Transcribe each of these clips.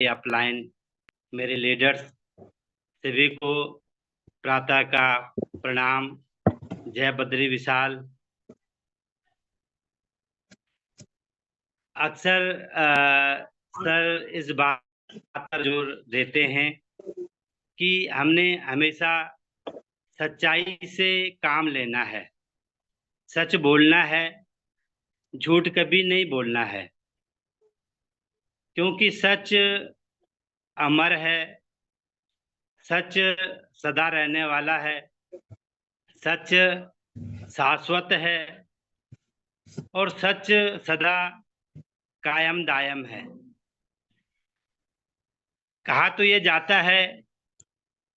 Upline, मेरे leaders सभी को प्रातः का प्रणाम। जय बद्री विशाल। अक्सर सर इस बात पर जोर देते हैं कि हमने हमेशा सच्चाई से काम लेना है, सच बोलना है, झूठ कभी नहीं बोलना है, क्योंकि सच अमर है, सच सदा रहने वाला है, सच शाश्वत है और सच सदा कायम दायम है। कहा तो ये जाता है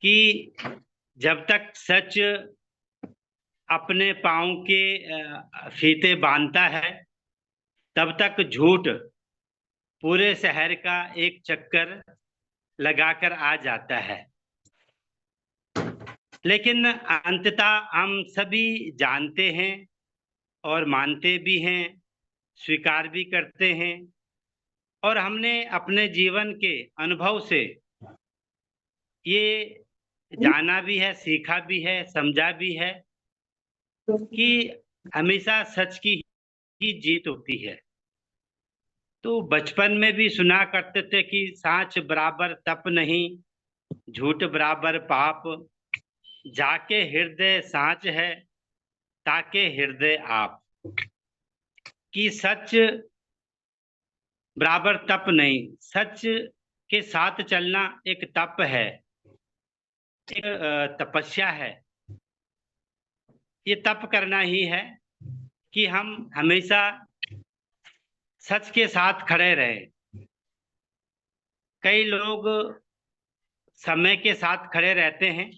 कि जब तक सच अपने पांव के फीते बांधता है, तब तक झूठ पूरे शहर का एक चक्कर लगाकर आ जाता है। लेकिन अंततः हम सभी जानते हैं और मानते भी हैं, स्वीकार भी करते हैं, और हमने अपने जीवन के अनुभव से ये जाना भी है, सीखा भी है, समझा भी है कि हमेशा सच की ही जीत होती है। तो बचपन में भी सुना करते थे कि सांच बराबर तप नहीं, झूठ बराबर पाप, जाके हृदय सांच है, ताके हृदय आप। कि सच बराबर तप नहीं, सच के साथ चलना एक तप है, एक तपस्या है। ये तप करना ही है कि हम हमेशा सच के साथ खड़े रहें। कई लोग समय के साथ खड़े रहते हैं,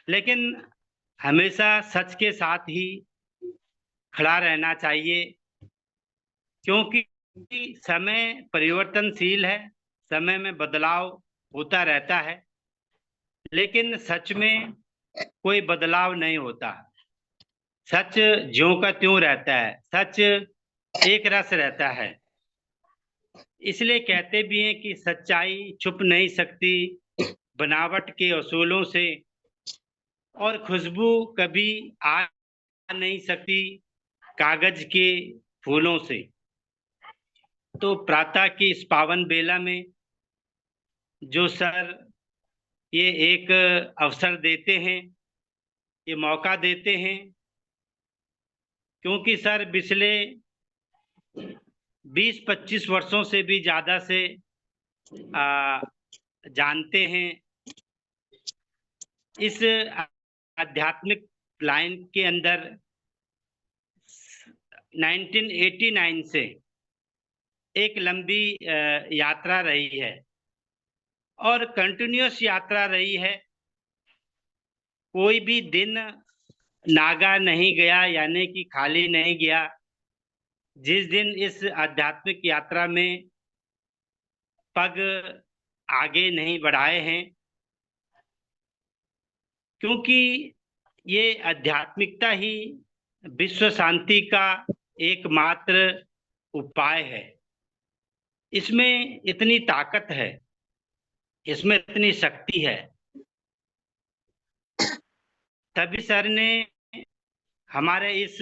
लेकिन हमेशा सच के साथ ही खड़ा रहना चाहिए, क्योंकि समय परिवर्तनशील है, समय में बदलाव होता रहता है, लेकिन सच में कोई बदलाव नहीं होता। सच ज्यों का त्यों रहता है, सच एक रस रहता है। इसलिए कहते भी हैं कि सच्चाई छुप नहीं सकती बनावट के असूलों से, और खुशबू कभी आ नहीं सकती कागज के फूलों से। तो प्रातः की इस पावन बेला में जो सर ये एक अवसर देते हैं, ये मौका देते हैं, क्योंकि सर पिछले 20-25 वर्षों से भी ज्यादा से जानते हैं इस आध्यात्मिक लाइन के अंदर। 1989 से एक लंबी यात्रा रही है और कंटिन्यूअस यात्रा रही है। कोई भी दिन नागा नहीं गया, यानी कि खाली नहीं गया, जिस दिन इस आध्यात्मिक यात्रा में पग आगे नहीं बढ़ाए हैं, क्योंकि ये आध्यात्मिकता ही विश्व शांति का एकमात्र उपाय है। इसमें इतनी ताकत है, इसमें इतनी शक्ति है। तभी सर ने हमारे इस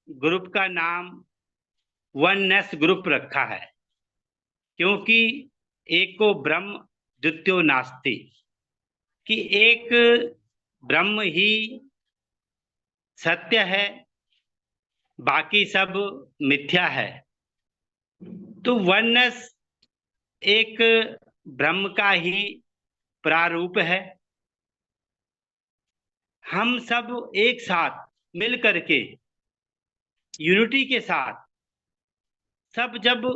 ग्रुप का नाम वननेस ग्रुप रखा है, क्योंकि एको ब्रह्म द्वितीयो नास्ति, कि एक ब्रह्म ही सत्य है, बाकी सब मिथ्या है। तो वननेस एक ब्रह्म का ही प्रारूप है। हम सब एक साथ मिल करके यूनिटी के साथ सब जब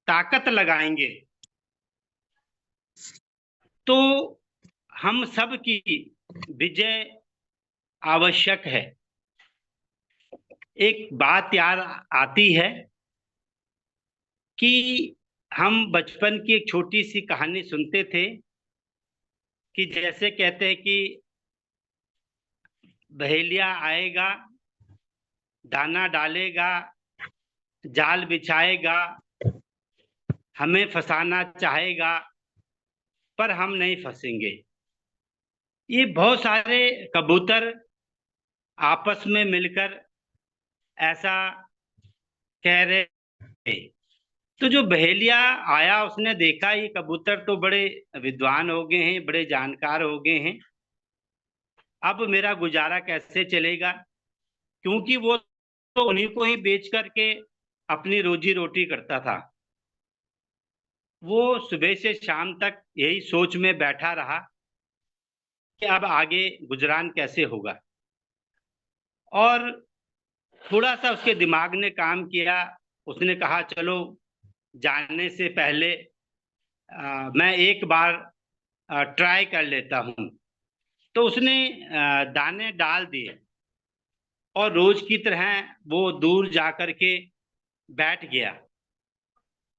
ताकत लगाएंगे, तो हम सब की विजय आवश्यक है। एक बात याद आती है कि हम बचपन की एक छोटी सी कहानी सुनते थे, कि जैसे कहते हैं कि बहेलिया आएगा, दाना डालेगा, जाल बिछाएगा, हमें फंसाना चाहेगा, पर हम नहीं फंसेंगे। ये बहुत सारे कबूतर आपस में मिलकर ऐसा कह रहे थे। तो जो बहेलिया आया उसने देखा ये कबूतर तो बड़े विद्वान हो गए हैं, बड़े जानकार हो गए हैं, अब मेरा गुजारा कैसे चलेगा, क्योंकि वो तो उन्हीं को ही बेच करके अपनी रोजी रोटी करता था। वो सुबह से शाम तक यही सोच में बैठा रहा कि अब आगे गुजरान कैसे होगा। और थोड़ा सा उसके दिमाग ने काम किया। उसने कहा चलो जाने से पहले मैं एक बार ट्राई कर लेता हूँ। तो उसने दाने डाल दिए और रोज की तरह वो दूर जा कर के बैठ गया,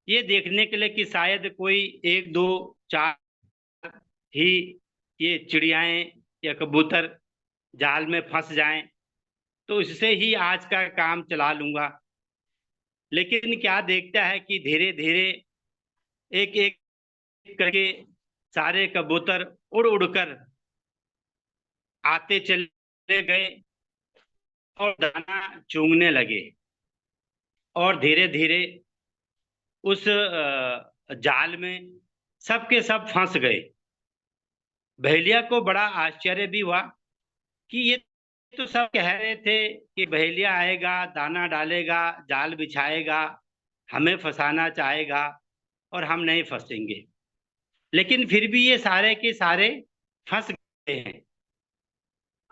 ये देखने के लिए कि शायद कोई एक दो चार ही ये चिड़ियाएं या कबूतर जाल में फंस जाएं, तो इससे ही आज का काम चला लूंगा। लेकिन क्या देखता है कि धीरे धीरे एक एक करके सारे कबूतर उड़ उड़कर आते चले गए और दाना चूंगने लगे और धीरे धीरे उस जाल में सबके सब फंस गए। बहेलिया को बड़ा आश्चर्य भी हुआ कि ये तो सब कह रहे थे कि बहेलिया आएगा, दाना डालेगा, जाल बिछाएगा, हमें फंसाना चाहेगा और हम नहीं फंसेंगे, लेकिन फिर भी ये सारे के सारे फंस गए हैं।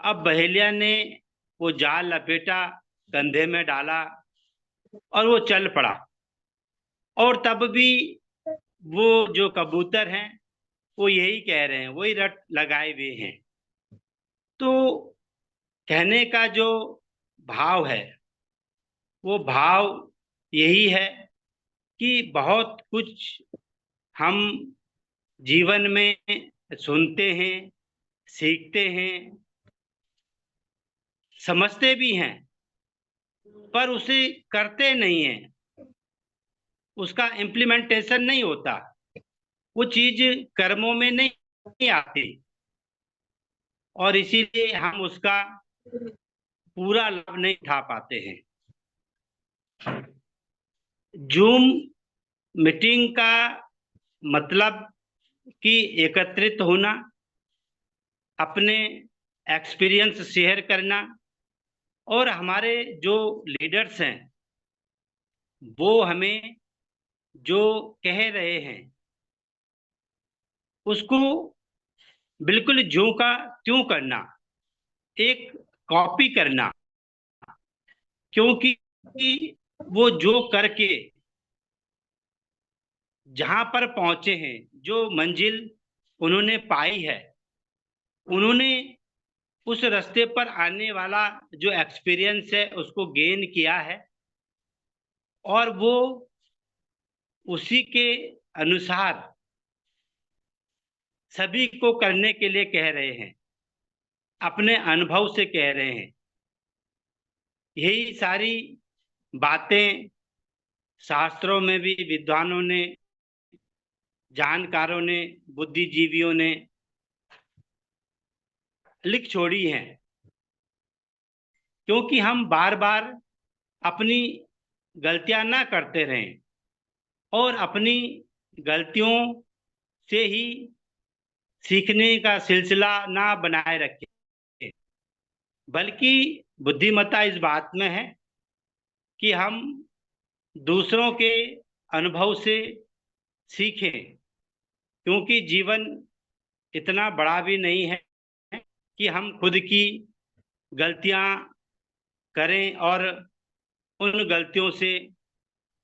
अब बहेलिया ने वो जाल लपेटा, कंधे में डाला और वो चल पड़ा। और तब भी वो जो कबूतर हैं वो यही कह रहे हैं, वही रट लगाए हुए हैं। तो कहने का जो भाव है वो भाव यही है कि बहुत कुछ हम जीवन में सुनते हैं, सीखते हैं, समझते भी हैं, पर उसे करते नहीं हैं, उसका इम्प्लीमेंटेशन नहीं होता, वो चीज कर्मों में नहीं आती और इसीलिए हम उसका पूरा लाभ नहीं उठा पाते हैं। जूम मीटिंग का मतलब कि एकत्रित होना, अपने एक्सपीरियंस शेयर करना, और हमारे जो लीडर्स हैं वो हमें जो कह रहे हैं उसको बिल्कुल ज्यों का त्यों करना, एक कॉपी करना, क्योंकि वो जो करके जहां पर पहुंचे हैं, जो मंजिल उन्होंने पाई है, उन्होंने उस रास्ते पर आने वाला जो एक्सपीरियंस है उसको गेन किया है और वो उसी के अनुसार सभी को करने के लिए कह रहे हैं, अपने अनुभव से कह रहे हैं। यही सारी बातें शास्त्रों में भी विद्वानों ने, जानकारों ने, बुद्धिजीवियों ने लिख छोड़ी हैं, क्योंकि हम बार बार अपनी गलतियां ना करते रहें और अपनी गलतियों से ही सीखने का सिलसिला ना बनाए रखें, बल्कि बुद्धिमत्ता इस बात में है कि हम दूसरों के अनुभव से सीखें, क्योंकि जीवन इतना बड़ा भी नहीं है कि हम खुद की गलतियां करें और उन गलतियों से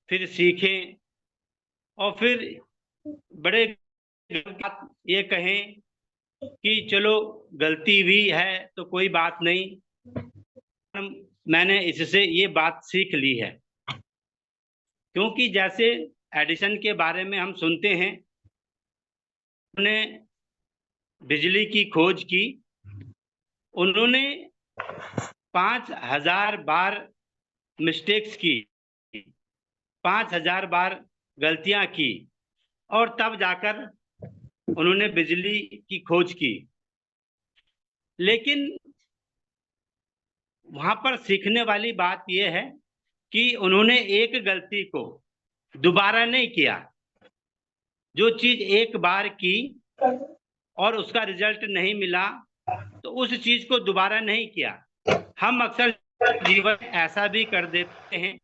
फिर सीखें और फिर बड़े ये कहें कि चलो गलती भी है तो कोई बात नहीं, मैंने इससे ये बात सीख ली है। क्योंकि जैसे एडिसन के बारे में हम सुनते हैं, उन्होंने बिजली की खोज की, उन्होंने 5000 बार मिस्टेक्स की, 5000 बार गलतियां की, और तब जाकर उन्होंने बिजली की खोज की। लेकिन वहां पर सीखने वाली बात यह है कि उन्होंने एक गलती को दोबारा नहीं किया। जो चीज एक बार की और उसका रिजल्ट नहीं मिला तो उस चीज को दोबारा नहीं किया। हम अक्सर जीवन ऐसा भी कर देते हैं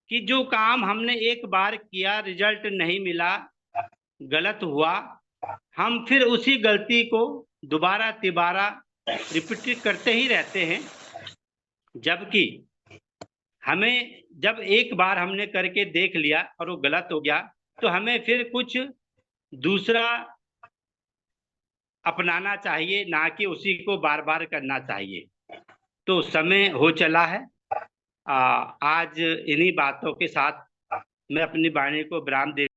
कि जो काम हमने एक बार किया, रिजल्ट नहीं मिला, गलत हुआ, हम फिर उसी गलती को दोबारा तिबारा रिपीट करते ही रहते हैं। जबकि हमें जब एक बार हमने करके देख लिया और वो गलत हो गया तो हमें फिर कुछ दूसरा अपनाना चाहिए, ना कि उसी को बार बार करना चाहिए। तो समय हो चला है। आज इन्हीं बातों के साथ मैं अपनी वाणी को विराम दे